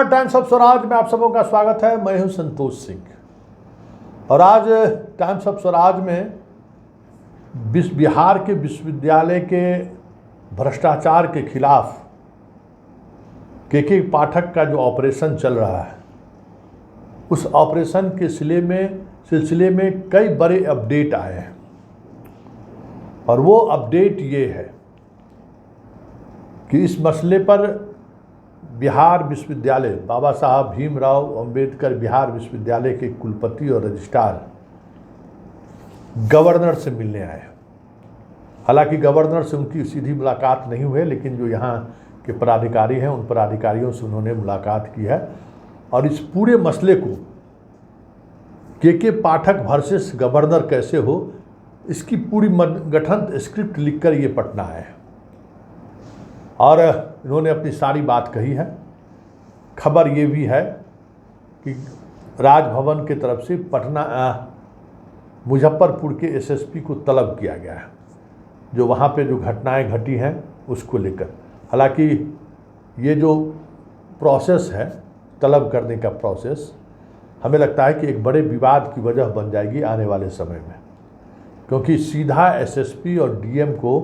Times of Swaraj में आप सबों का स्वागत है। मैं हूं संतोष सिंह और आज टाइम्स ऑफ स्वराज में बिहार के विश्वविद्यालय के भ्रष्टाचार के खिलाफ के पाठक का जो ऑपरेशन चल रहा है, उस ऑपरेशन के सिलसिले में कई बड़े अपडेट आए हैं। और वो अपडेट ये है कि इस मसले पर बिहार विश्वविद्यालय, बाबा साहब भीमराव अंबेडकर बिहार विश्वविद्यालय के कुलपति और रजिस्ट्रार गवर्नर से मिलने आए। हालांकि गवर्नर से उनकी सीधी मुलाकात नहीं हुई, लेकिन जो यहाँ के पदाधिकारी हैं उन पदाधिकारियों से उन्होंने मुलाकात की है और इस पूरे मसले को के पाठक वर्सेस गवर्नर कैसे हो, इसकी पूरी गठन स्क्रिप्ट लिखकर ये पटना है और इन्होंने अपनी सारी बात कही है। खबर ये भी है कि राजभवन के तरफ से पटना मुजफ्फरपुर के एसएसपी को तलब किया गया है, जो वहाँ पे जो घटनाएं घटी हैं उसको लेकर। हालांकि ये जो प्रोसेस है, तलब करने का प्रोसेस, हमें लगता है कि एक बड़े विवाद की वजह बन जाएगी आने वाले समय में, क्योंकि सीधा एसएसपी और डीएम को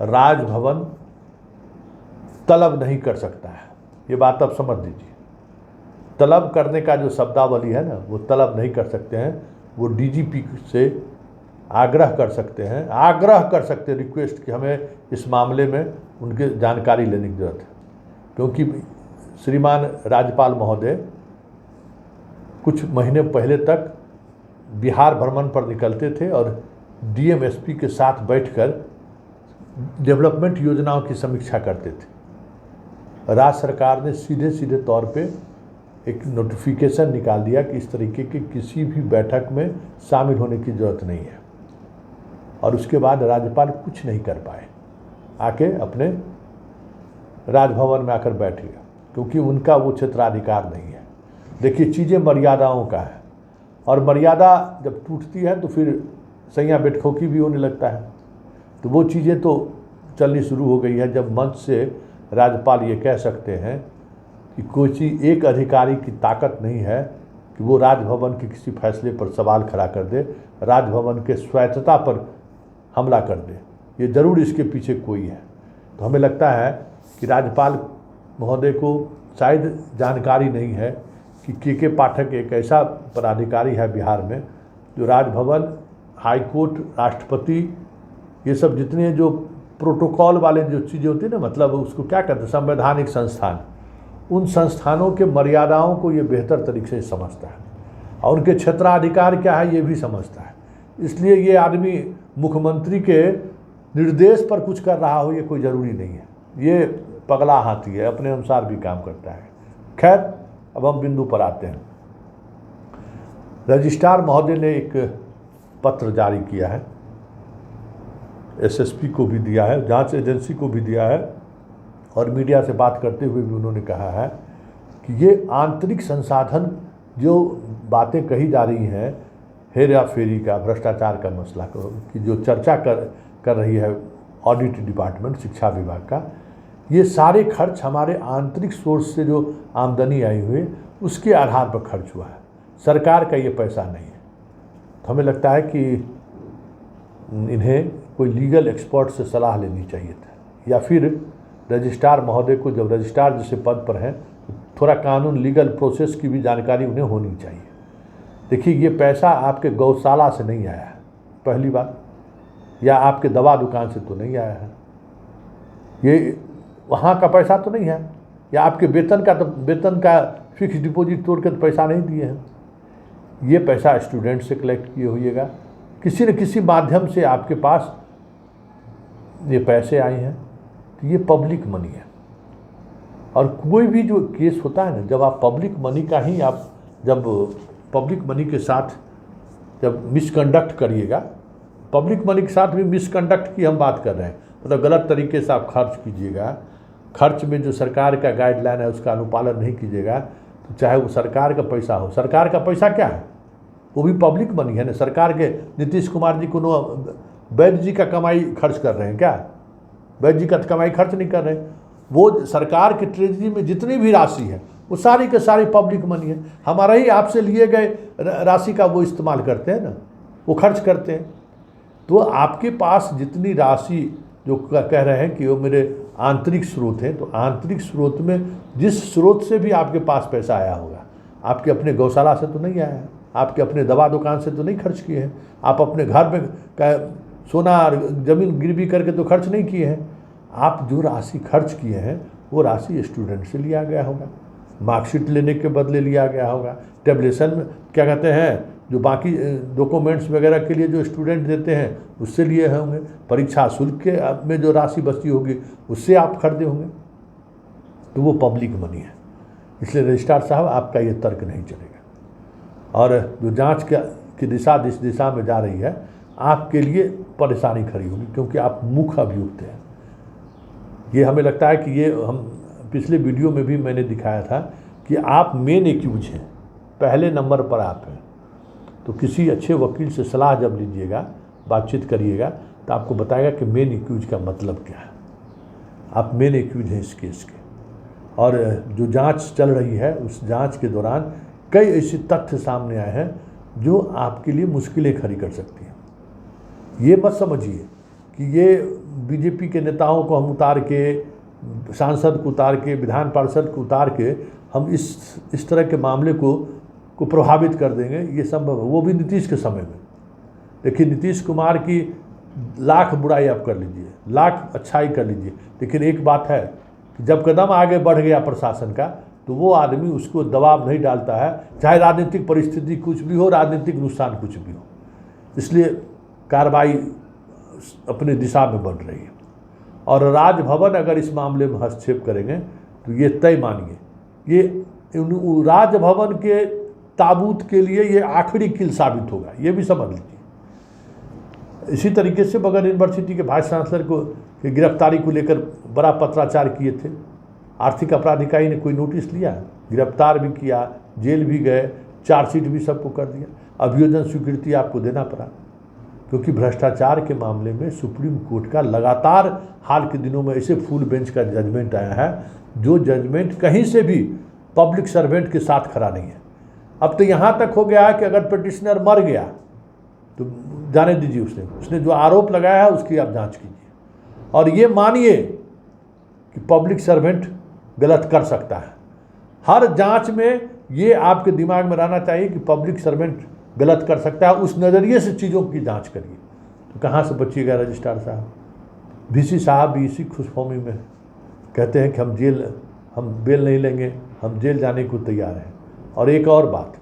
राजभवन तलब नहीं कर सकता है। ये बात आप समझ लीजिए। तलब करने का जो शब्दावली है ना, वो तलब नहीं कर सकते हैं, वो डीजीपी से आग्रह कर सकते हैं, रिक्वेस्ट कि हमें इस मामले में उनके जानकारी लेने की जरूरत है। क्योंकि श्रीमान राज्यपाल महोदय कुछ महीने पहले तक बिहार भ्रमण पर निकलते थे और डीएम एसपी के साथ बैठकर डेवलपमेंट योजनाओं की समीक्षा करते थे। राज्य सरकार ने सीधे तौर पे एक नोटिफिकेशन निकाल दिया कि इस तरीके की किसी भी बैठक में शामिल होने की ज़रूरत नहीं है। और उसके बाद राज्यपाल कुछ नहीं कर पाए, आके अपने राजभवन में आकर बैठ गया, क्योंकि उनका वो क्षेत्राधिकार नहीं है। देखिए, चीज़ें मर्यादाओं का है और मर्यादा जब टूटती है तो फिर सैया बेटखोकी भी होने लगता है। तो वो चीज़ें तो चलनी शुरू हो गई है जब मंच से राज्यपाल ये कह सकते हैं कि कोई चीज़, एक अधिकारी की ताकत नहीं है कि वो राजभवन के किसी फैसले पर सवाल खड़ा कर दे, राजभवन के स्वायत्तता पर हमला कर दे। ये ज़रूर इसके पीछे कोई है। तो हमें लगता है कि राज्यपाल महोदय को शायद जानकारी नहीं है कि के पाठक एक ऐसा पदाधिकारी है बिहार में जो राजभवन, हाईकोर्ट, राष्ट्रपति, ये सब जितने जो प्रोटोकॉल वाले जो चीज़ें होती है ना, मतलब उसको क्या कहते हैं, संवैधानिक संस्थान, उन संस्थानों के मर्यादाओं को ये बेहतर तरीके से समझता है और उनके क्षेत्राधिकार क्या है ये भी समझता है। इसलिए ये आदमी मुख्यमंत्री के निर्देश पर कुछ कर रहा हो ये कोई ज़रूरी नहीं है। ये पगला हाथी है, अपने अनुसार भी काम करता है। खैर, अब हम बिंदु पर आते हैं। रजिस्ट्रार महोदय ने एक पत्र जारी किया है, एसएसपी को भी दिया है, जांच एजेंसी को भी दिया है और मीडिया से बात करते हुए भी उन्होंने कहा है कि ये आंतरिक संसाधन जो बातें कही जा रही हैं, हेरा फेरी का, भ्रष्टाचार का मसला की जो चर्चा कर रही है ऑडिट डिपार्टमेंट, शिक्षा विभाग का, ये सारे खर्च हमारे आंतरिक सोर्स से जो आमदनी आई हुई उसके आधार पर खर्च हुआ है, सरकार का ये पैसा नहीं है। तो हमें लगता है कि इन्हें कोई लीगल एक्सपर्ट से सलाह लेनी चाहिए था, या फिर रजिस्ट्रार महोदय को, जब रजिस्ट्रार जैसे पद पर हैं, तो थोड़ा कानून, लीगल प्रोसेस की भी जानकारी उन्हें होनी चाहिए। देखिए, ये पैसा आपके गौशाला से नहीं आया है, पहली बात, या आपके दवा दुकान से तो नहीं आया है, ये वहाँ का पैसा तो नहीं है, या आपके वेतन का फिक्स डिपॉजिट तोड़ के तो पैसा नहीं दिए हैं। ये पैसा स्टूडेंट से कलेक्ट किए होइएगा, किसी न किसी माध्यम से आपके पास ये पैसे आए हैं, तो ये पब्लिक मनी है। और कोई भी जो केस होता है ना, जब आप पब्लिक मनी का ही आप जब पब्लिक मनी के साथ जब मिसकंडक्ट करिएगा, पब्लिक मनी के साथ भी मिसकंडक्ट की हम बात कर रहे हैं, मतलब गलत तरीके से आप खर्च कीजिएगा, खर्च में जो सरकार का गाइडलाइन है उसका अनुपालन नहीं कीजिएगा, तो चाहे वो सरकार का पैसा हो, सरकार का पैसा क्या है, वो भी पब्लिक मनी है ना। सरकार के नीतीश कुमार जी को वैद्य जी का कमाई खर्च कर रहे हैं क्या? वैद्य जी का कमाई खर्च नहीं कर रहे। वो सरकार के ट्रेजरी में जितनी भी राशि है वो सारी के सारी पब्लिक मनी है, हमारा ही आपसे लिए गए राशि का वो इस्तेमाल करते हैं ना, वो खर्च करते हैं। तो आपके पास जितनी राशि जो कह रहे हैं कि वो मेरे आंतरिक स्रोत हैं, तो आंतरिक स्रोत में जिस स्रोत से भी आपके पास पैसा आया होगा, आपके अपने गौशाला से तो नहीं आया है, आपके अपने दवा दुकान से तो नहीं खर्च किए हैं, आप अपने घर में सोना और ज़मीन गिरवी करके तो खर्च नहीं किए हैं। आप जो राशि खर्च किए हैं वो राशि स्टूडेंट से लिया गया होगा, मार्कशीट लेने के बदले लिया गया होगा, टेबलेशन में क्या कहते हैं जो बाकी डॉक्यूमेंट्स वगैरह के लिए जो स्टूडेंट देते हैं उससे लिए होंगे, परीक्षा शुल्क के में जो राशि बचती होगी उससे आप खरीदे होंगे, तो वो पब्लिक मनी है। इसलिए रजिस्ट्रार साहब आपका ये तर्क नहीं चलेगा। और जो जांच की दिशा जिस दिशा में जा रही है, आपके लिए परेशानी खड़ी होगी, क्योंकि आप मुख्य अभियुक्त हैं। ये हमें लगता है कि ये हम पिछले वीडियो में भी मैंने दिखाया था कि आप मेन एक्यूज हैं, पहले नंबर पर आप हैं। तो किसी अच्छे वकील से सलाह जब लीजिएगा, बातचीत करिएगा, तो आपको बताएगा कि मेन एक्यूज का मतलब क्या है। आप मेन एक्यूज हैं इस केस के, और जो जांच चल रही है उस जांच के दौरान कई ऐसे तथ्य सामने आए हैं जो आपके लिए मुश्किलें खड़ी कर सकती हैं। ये मत समझिए कि ये बीजेपी के नेताओं को हम उतार के, सांसद को उतार के, विधान पार्षद को उतार के हम इस तरह के मामले को प्रभावित कर देंगे, ये संभव है। वो भी नीतीश के समय में। देखिए, नीतीश कुमार की लाख बुराई आप कर लीजिए, लाख अच्छाई कर लीजिए, लेकिन एक बात है कि जब कदम आगे बढ़ गया प्रशासन का, तो वो आदमी उसको दबाव नहीं डालता है, चाहे राजनीतिक परिस्थिति कुछ भी हो, राजनीतिक नुकसान कुछ भी हो। इसलिए कार्रवाई अपनी दिशा में बढ़ रही है। और राजभवन अगर इस मामले में हस्तक्षेप करेंगे तो ये तय मानिए, ये राजभवन के ताबूत के लिए ये आखिरी किल साबित होगा, ये भी समझ लीजिए। इसी तरीके से बगल यूनिवर्सिटी के वाइस चांसलर को की गिरफ्तारी को लेकर बड़ा पत्राचार किए थे, आर्थिक अपराध इकाई ने कोई नोटिस लिया, गिरफ्तार भी किया, जेल भी गए, चार्जशीट भी सबको कर दिया, अभियोजन स्वीकृति आपको देना पड़ा, क्योंकि भ्रष्टाचार के मामले में सुप्रीम कोर्ट का लगातार हाल के दिनों में ऐसे फुल बेंच का जजमेंट आया है, जो जजमेंट कहीं से भी पब्लिक सर्वेंट के साथ खड़ा नहीं है। अब तो यहाँ तक हो गया है कि अगर पिटिशनर मर गया तो जाने दीजिए, उसने जो आरोप लगाया है उसकी आप जांच कीजिए, और ये मानिए कि पब्लिक सर्वेंट गलत कर सकता है। हर जांच में ये आपके दिमाग में रहना चाहिए कि पब्लिक सर्वेंट गलत कर सकता है, उस नज़रिए से चीज़ों की जांच करिए। तो कहाँ से बचिएगा रजिस्ट्रार साहब? VC साहब भी इसी खुशफहमी में कहते हैं कि हम बेल नहीं लेंगे, हम जेल जाने को तैयार हैं। और एक और बात,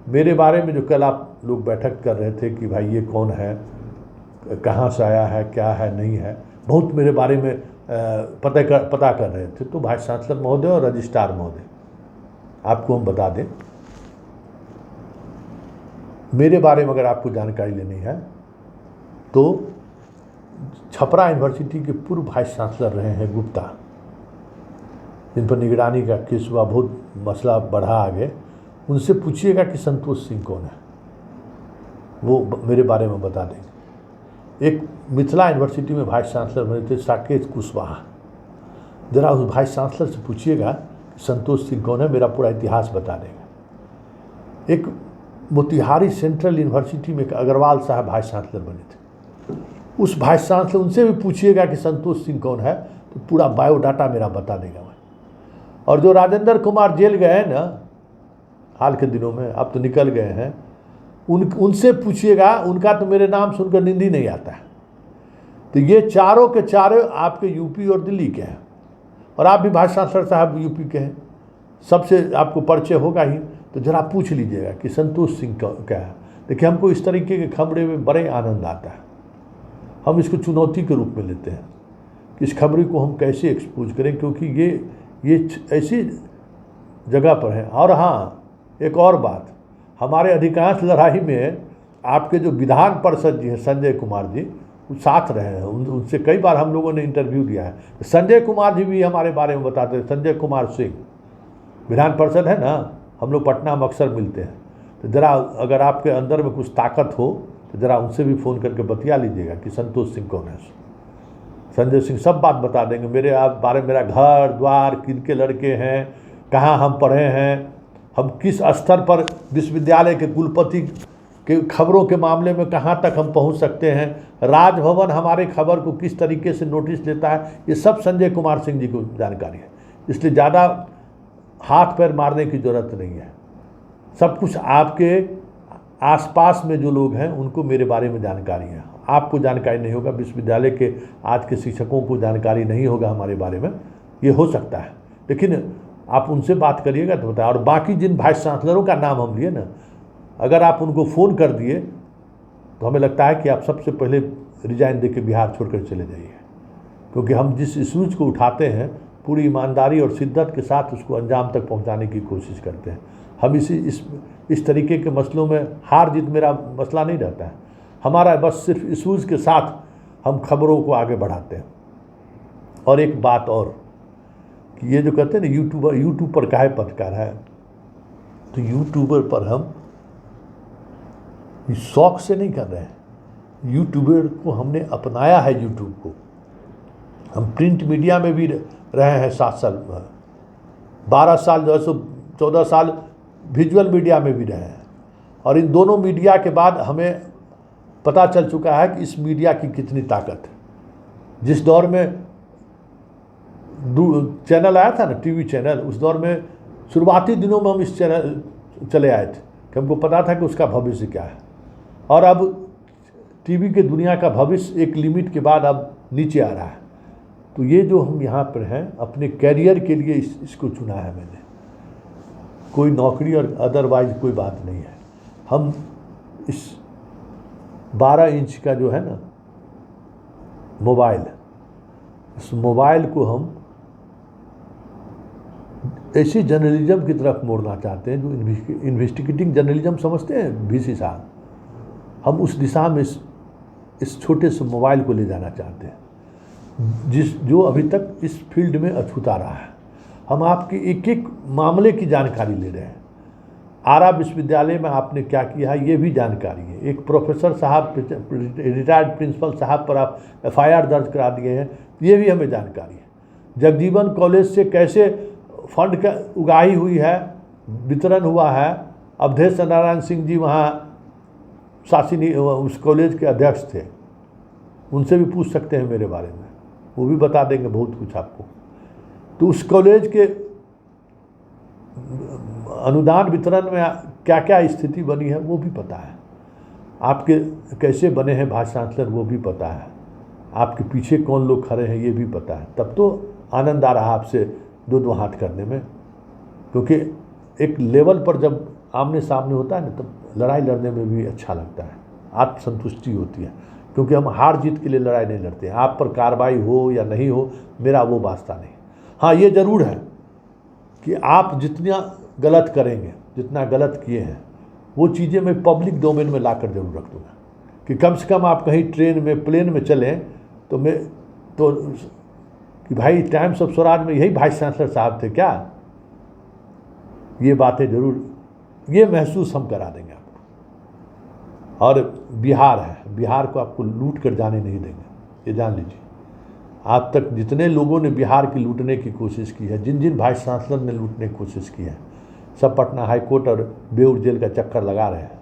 मेरे बारे में जो कल आप लोग बैठक कर रहे थे कि भाई ये कौन है, कहाँ से आया है, क्या है, नहीं है, बहुत मेरे बारे में पता कर रहे थे, तो वाइस चांसलर महोदय और रजिस्ट्रार महोदय, आपको हम बता दें, मेरे बारे में अगर आपको जानकारी लेनी है तो छपरा यूनिवर्सिटी के पूर्व वाइस चांसलर रहे हैं गुप्ता, जिन पर निगरानी का केस हुआ, बहुत मसला बढ़ा आगे, उनसे पूछिएगा कि संतोष सिंह कौन है, वो मेरे बारे में बता देंगे। एक मिथिला यूनिवर्सिटी में वाइस चांसलर बने थे साकेत कुशवाहा, जरा उस वाइस चांसलर से पूछिएगा कि संतोष सिंह कौन है, मेरा पूरा इतिहास बता देगा। एक मोतिहारी सेंट्रल यूनिवर्सिटी में अग्रवाल साहब वाइस चांसलर बने थे, उस वाइस चांसलर उनसे भी पूछिएगा कि संतोष सिंह कौन है, तो पूरा बायोडाटा मेरा बता देगा। और जो राजेंद्र कुमार जेल गए हैं ना हाल के दिनों में, अब तो निकल गए हैं, उनसे पूछिएगा, उनका तो मेरे नाम सुनकर नींद ही नहीं आता है। तो ये चारों के चारों आपके यूपी और दिल्ली के हैं, और आप भी वाइस चांसलर साहब यूपी के हैं, सबसे आपको परिचय होगा ही। तो जरा पूछ लीजिएगा कि संतोष सिंह क्या है। देखिए, हमको इस तरीके के खबरें में बड़े आनंद आता है, हम इसको चुनौती के रूप में लेते हैं कि इस खबरें को हम कैसे एक्सपोज करें, क्योंकि ये ऐसी जगह पर है। और हाँ, एक और बात, हमारे अधिकांश लड़ाई में आपके जो विधान पार्षद जी हैं संजय कुमार जी, वो साथ रहे हैं, उनसे कई बार हम लोगों ने इंटरव्यू दिया है। संजय कुमार जी भी हमारे बारे में बताते हैं, संजय कुमार सिंह विधान पार्षद है ना, हम लोग पटना में अक्सर मिलते हैं। तो ज़रा अगर आपके अंदर में कुछ ताकत हो तो ज़रा उनसे भी फ़ोन करके बतिया लीजिएगा कि संतोष सिंह कौन है। संजय सिंह सब बात बता देंगे, मेरे आप बारे में, मेरा घर द्वार, किनके लड़के हैं, कहाँ हम पढ़े हैं, हम किस स्तर पर विश्वविद्यालय के कुलपति के खबरों के मामले में कहाँ तक हम पहुँच सकते हैं, राजभवन हमारे खबर को किस तरीके से नोटिस लेता है, ये सब संजय कुमार सिंह जी को जानकारी है। इसलिए ज़्यादा हाथ पैर मारने की ज़रूरत नहीं है। सब कुछ आपके आसपास में जो लोग हैं उनको मेरे बारे में जानकारी है। आपको जानकारी नहीं होगा, विश्वविद्यालय के आज के शिक्षकों को जानकारी नहीं होगा हमारे बारे में, ये हो सकता है, लेकिन आप उनसे बात करिएगा तो बताए। और बाकी जिन वाइस चांसलरों का नाम हम लिए ना, अगर आप उनको फ़ोन कर दिए तो हमें लगता है कि आप सबसे पहले रिजाइन दे के बिहार छोड़कर चले जाइए, क्योंकि हम जिस इशूज़ को उठाते हैं पूरी ईमानदारी और शिद्दत के साथ उसको अंजाम तक पहुंचाने की कोशिश करते हैं। हम इस तरीके के मसलों में हार जीत मेरा मसला नहीं रहता है हमारा, बस सिर्फ इशूज़ के साथ हम खबरों को आगे बढ़ाते हैं। और एक बात और कि ये जो कहते हैं ना यूट्यूब पर काहे पत्रकार है, तो यूट्यूबर पर हम शौक से नहीं कर रहे हैं। यूट्यूबर को हमने अपनाया है, यूट्यूब को हम प्रिंट मीडिया में भी रहे हैं 7 साल, 12 साल जो है सो 14 साल विजुअल मीडिया में भी रहे हैं। और इन दोनों मीडिया के बाद हमें पता चल चुका है कि इस मीडिया की कितनी ताकत है। जिस दौर में चैनल आया था ना, टीवी चैनल, उस दौर में शुरुआती दिनों में हम इस चैनल चले आए थे कि हमको पता था कि उसका भविष्य क्या है। और अब टीवी के दुनिया का भविष्य एक लिमिट के बाद अब नीचे आ रहा है। तो ये जो हम यहाँ पर हैं अपने कैरियर के लिए इसको चुना है मैंने, कोई नौकरी और अदरवाइज कोई बात नहीं है। हम इस 12 इंच का जो है ना मोबाइल, इस मोबाइल को हम ऐसी जर्नलिज्म की तरफ मोड़ना चाहते हैं जो इन्वेस्टिगेटिंग जर्नलिज्म समझते हैं VC साहब, हम उस दिशा में इस छोटे से मोबाइल को ले जाना चाहते हैं, जो अभी तक इस फील्ड में अछूता रहा है। हम आपके एक एक मामले की जानकारी ले रहे हैं। आरा विश्वविद्यालय में आपने क्या किया है ये भी जानकारी है। एक प्रोफेसर साहब, रिटायर्ड प्रिंसिपल साहब पर आप FIR दर्ज करा दिए हैं, ये भी हमें जानकारी है। जगजीवन कॉलेज से कैसे फंड का उगाही हुई है, वितरण हुआ है। अवधेश नारायण सिंह जी वहाँ शासिनी उस कॉलेज के अध्यक्ष थे, उनसे भी पूछ सकते हैं मेरे बारे में, वो भी बता देंगे बहुत कुछ आपको। तो उस कॉलेज के अनुदान वितरण में क्या क्या स्थिति बनी है वो भी पता है, आपके कैसे बने हैं वाइस चांसलर वो भी पता है, आपके पीछे कौन लोग खड़े हैं ये भी पता है। तब तो आनंद आ रहा आपसे दो हाथ करने में, क्योंकि एक लेवल पर जब आमने सामने होता है ना तब लड़ाई लड़ने में भी अच्छा लगता है, आत्मसंतुष्टि होती है, क्योंकि हम हार जीत के लिए लड़ाई नहीं लड़ते हैं। आप पर कार्रवाई हो या नहीं हो मेरा वो वास्ता नहीं। हाँ, ये ज़रूर है कि आप जितना गलत करेंगे, जितना गलत किए हैं वो चीज़ें मैं पब्लिक डोमेन में लाकर जरूर रख दूँगा, कि कम से कम आप कहीं ट्रेन में प्लेन में चलें तो मैं तो कि भाई टाइम्स ऑफ स्वराज में यही वाइस चांसलर साहब थे क्या, ये बातें ज़रूर, ये महसूस हम करा देंगे आपको। और बिहार है, बिहार को आपको लूट कर जाने नहीं देंगे, ये जान लीजिए। आज तक जितने लोगों ने बिहार की लूटने की कोशिश की है, जिन जिन वाइस चांसलर ने लूटने की कोशिश की है, सब पटना हाई कोर्ट और बेऊर जेल का चक्कर लगा रहे हैं।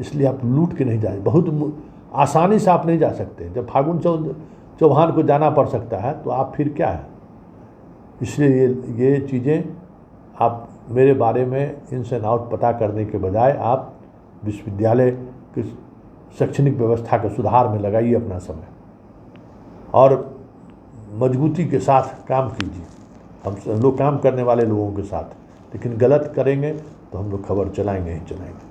इसलिए आप लूट के नहीं जाए, बहुत आसानी से आप नहीं जा सकते। जब फागुन चौहान को जाना पड़ सकता है तो आप फिर क्या है। इसलिए ये चीज़ें आप मेरे बारे में इन्स एंड आउट पता करने के बजाय आप विश्वविद्यालय की शैक्षणिक व्यवस्था के सुधार में लगाइए अपना समय और मजबूती के साथ काम कीजिए। हम लोग काम करने वाले लोगों के साथ, लेकिन गलत करेंगे तो हम लोग खबर चलाएंगे ही चलाएंगे,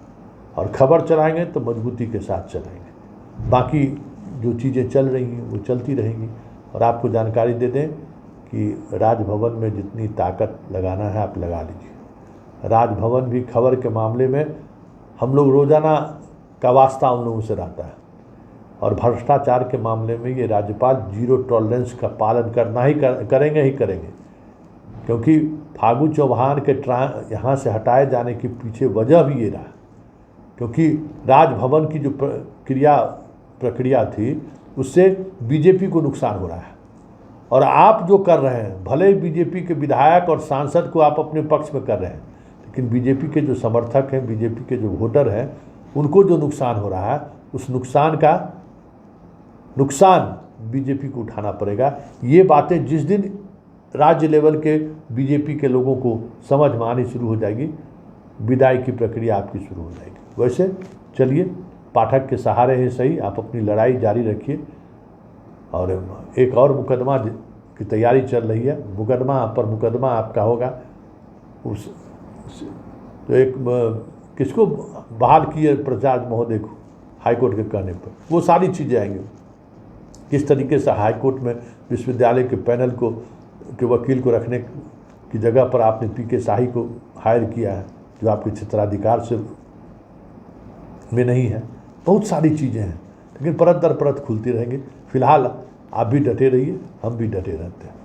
और खबर चलाएंगे तो मजबूती के साथ चलाएंगे। बाकी जो चीज़ें चल रही हैं वो चलती रहेंगी। और आपको जानकारी दे दें कि राजभवन में जितनी ताकत लगाना है आप लगा लीजिए। राजभवन भी खबर के मामले में हम लोग रोज़ाना का वास्ता उन लोगों से रहता है, और भ्रष्टाचार के मामले में ये राज्यपाल 0 टॉलरेंस का पालन करना ही करेंगे, क्योंकि फागू चौहान के यहाँ से हटाए जाने के पीछे वजह भी ये रहा, क्योंकि राजभवन की जो प्रक्रिया थी उससे बीजेपी को नुकसान हो रहा है, और आप जो कर रहे हैं, भले ही बीजेपी के विधायक और सांसद को आप अपने पक्ष में कर रहे हैं, लेकिन बीजेपी के जो समर्थक हैं, बीजेपी के जो वोटर हैं, उनको जो नुकसान हो रहा है, उस नुकसान बीजेपी को उठाना पड़ेगा। ये बातें जिस दिन राज्य लेवल के बीजेपी के लोगों को समझ में आनी शुरू हो जाएगी, विदाई की प्रक्रिया आपकी शुरू हो जाएगी। वैसे चलिए, पाठक के सहारे ही सही, आप अपनी लड़ाई जारी रखिए। और एक और मुकदमा की तैयारी चल रही है, मुकदमा आपका होगा। उस तो एक किसको बहाल किए, प्रसाद महोदय को, हाईकोर्ट के कहने पर, वो सारी चीज़ें आएंगी। किस तरीके से हाईकोर्ट में विश्वविद्यालय के पैनल को के वकील को रखने की जगह पर आपने पीके शाही को हायर किया है, जो आपके क्षेत्राधिकार से में नहीं है। बहुत सारी चीज़ें हैं, लेकिन परत दर परत खुलती रहेंगी। फिलहाल आप भी डटे रहिए, हम भी डटे रहते हैं।